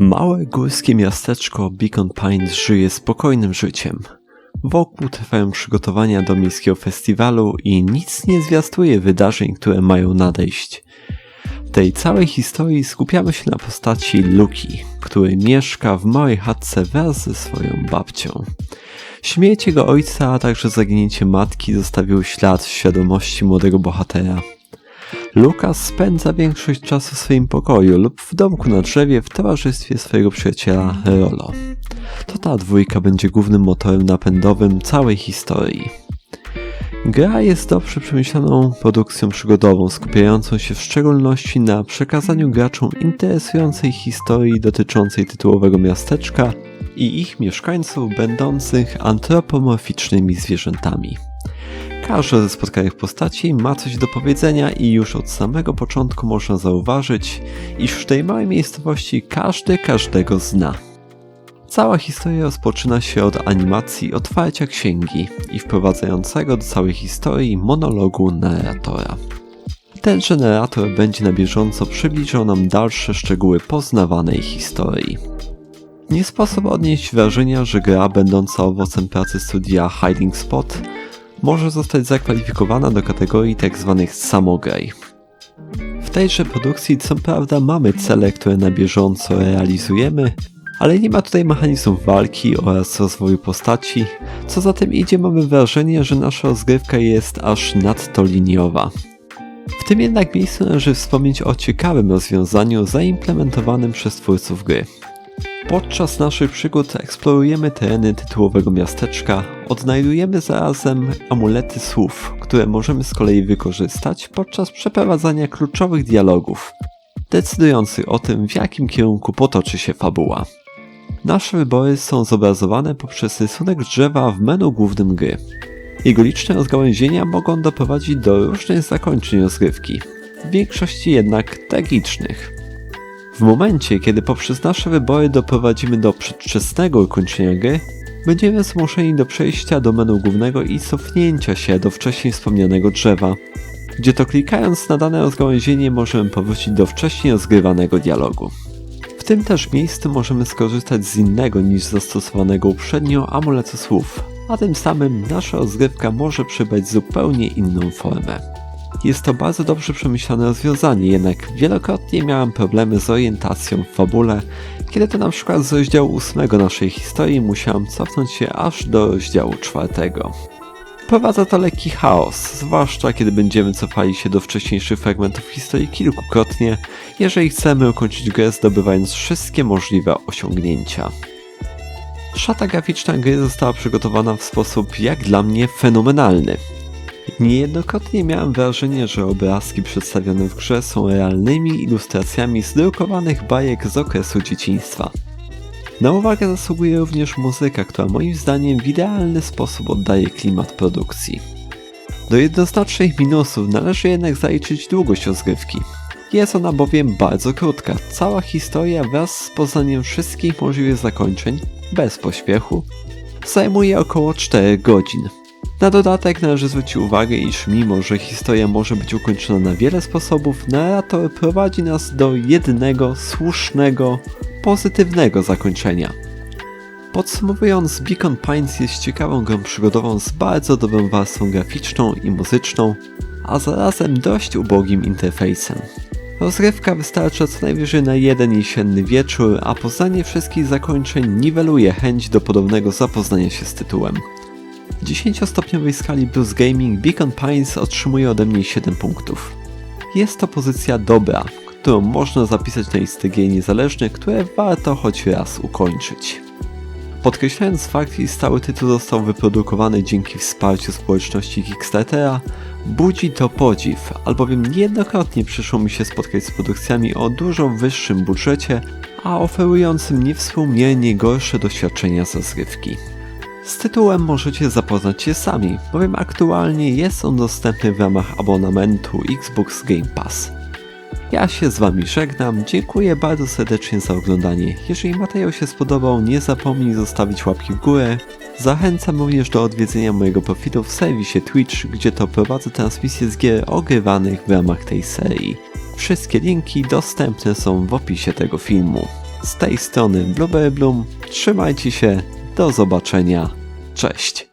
Małe górskie miasteczko Beacon Pines żyje spokojnym życiem. Wokół trwają przygotowania do miejskiego festiwalu i nic nie zwiastuje wydarzeń, które mają nadejść. W tej całej historii skupiamy się na postaci Luki, który mieszka w małej chatce wraz ze swoją babcią. Śmierć jego ojca, a także zaginięcie matki zostawiły ślad w świadomości młodego bohatera. Lukas spędza większość czasu w swoim pokoju lub w domku na drzewie w towarzystwie swojego przyjaciela Rolo. To ta dwójka będzie głównym motorem napędowym całej historii. Gra jest dobrze przemyślaną produkcją przygodową, skupiającą się w szczególności na przekazaniu graczom interesującej historii dotyczącej tytułowego miasteczka i ich mieszkańców będących antropomorficznymi zwierzętami. Każde ze spotkanych postaci ma coś do powiedzenia i już od samego początku można zauważyć, iż w tej małej miejscowości każdy każdego zna. Cała historia rozpoczyna się od animacji otwarcia księgi i wprowadzającego do całej historii monologu narratora. Tenże narrator będzie na bieżąco przybliżał nam dalsze szczegóły poznawanej historii. Nie sposób odnieść wrażenia, że gra będąca owocem pracy studia Hiding Spot może zostać zakwalifikowana do kategorii tzw. samograj. W tejże produkcji co prawda mamy cele, które na bieżąco realizujemy, ale nie ma tutaj mechanizmów walki oraz rozwoju postaci, co za tym idzie mamy wrażenie, że nasza rozgrywka jest aż nadto liniowa. W tym jednak miejscu należy wspomnieć o ciekawym rozwiązaniu zaimplementowanym przez twórców gry. Podczas naszych przygód eksplorujemy tereny tytułowego miasteczka, odnajdujemy zarazem amulety słów, które możemy z kolei wykorzystać podczas przeprowadzania kluczowych dialogów, decydujących o tym, w jakim kierunku potoczy się fabuła. Nasze wybory są zobrazowane poprzez rysunek drzewa w menu głównym gry. Jego liczne rozgałęzienia mogą doprowadzić do różnych zakończeń rozgrywki, w większości jednak tragicznych. W momencie, kiedy poprzez nasze wybory doprowadzimy do przedwczesnego ukończenia gry, będziemy zmuszeni do przejścia do menu głównego i cofnięcia się do wcześniej wspomnianego drzewa, gdzie to klikając na dane rozgałęzienie możemy powrócić do wcześniej rozgrywanego dialogu. W tym też miejscu możemy skorzystać z innego niż zastosowanego uprzednio amuletu słów, a tym samym nasza rozgrywka może przybrać zupełnie inną formę. Jest to bardzo dobrze przemyślane rozwiązanie, jednak wielokrotnie miałem problemy z orientacją w fabule, kiedy to na przykład z rozdziału 8 naszej historii musiałem cofnąć się aż do rozdziału 4. Wprowadza to lekki chaos, zwłaszcza kiedy będziemy cofali się do wcześniejszych fragmentów historii kilkukrotnie, jeżeli chcemy ukończyć grę zdobywając wszystkie możliwe osiągnięcia. Szata graficzna gry została przygotowana w sposób jak dla mnie fenomenalny. Niejednokrotnie miałem wrażenie, że obrazki przedstawione w grze są realnymi ilustracjami z drukowanych bajek z okresu dzieciństwa. Na uwagę zasługuje również muzyka, która moim zdaniem w idealny sposób oddaje klimat produkcji. Do jednoznacznych minusów należy jednak zaliczyć długość rozgrywki. Jest ona bowiem bardzo krótka, cała historia wraz z poznaniem wszystkich możliwych zakończeń, bez pośpiechu, zajmuje około 4 godzin. Na dodatek należy zwrócić uwagę, iż mimo, że historia może być ukończona na wiele sposobów, narrator prowadzi nas do jednego, słusznego, pozytywnego zakończenia. Podsumowując, Beacon Pines jest ciekawą grą przygodową z bardzo dobrą warstwą graficzną i muzyczną, a zarazem dość ubogim interfejsem. Rozgrywka wystarcza co najwyżej na jeden jesienny wieczór, a poznanie wszystkich zakończeń niweluje chęć do ponownego zapoznania się z tytułem. W 10-stopniowej skali Plus Gaming Beacon Pines otrzymuje ode mnie 7 punktów. Jest to pozycja dobra, którą można zapisać na listy gier niezależnych, które warto choć raz ukończyć. Podkreślając fakt, iż cały tytuł został wyprodukowany dzięki wsparciu społeczności Kickstartera, budzi to podziw, albowiem niejednokrotnie przyszło mi się spotkać z produkcjami o dużo wyższym budżecie, a oferującym niewspółmiernie gorsze doświadczenia z rozgrywki. Z tytułem możecie zapoznać się sami, bowiem aktualnie jest on dostępny w ramach abonamentu Xbox Game Pass. Ja się z wami żegnam, dziękuję bardzo serdecznie za oglądanie. Jeżeli materiał się spodobał, nie zapomnij zostawić łapki w górę. Zachęcam również do odwiedzenia mojego profilu w serwisie Twitch, gdzie to prowadzę transmisje z gier ogrywanych w ramach tej serii. Wszystkie linki dostępne są w opisie tego filmu. Z tej strony Blueberry Bloom, trzymajcie się, do zobaczenia, cześć!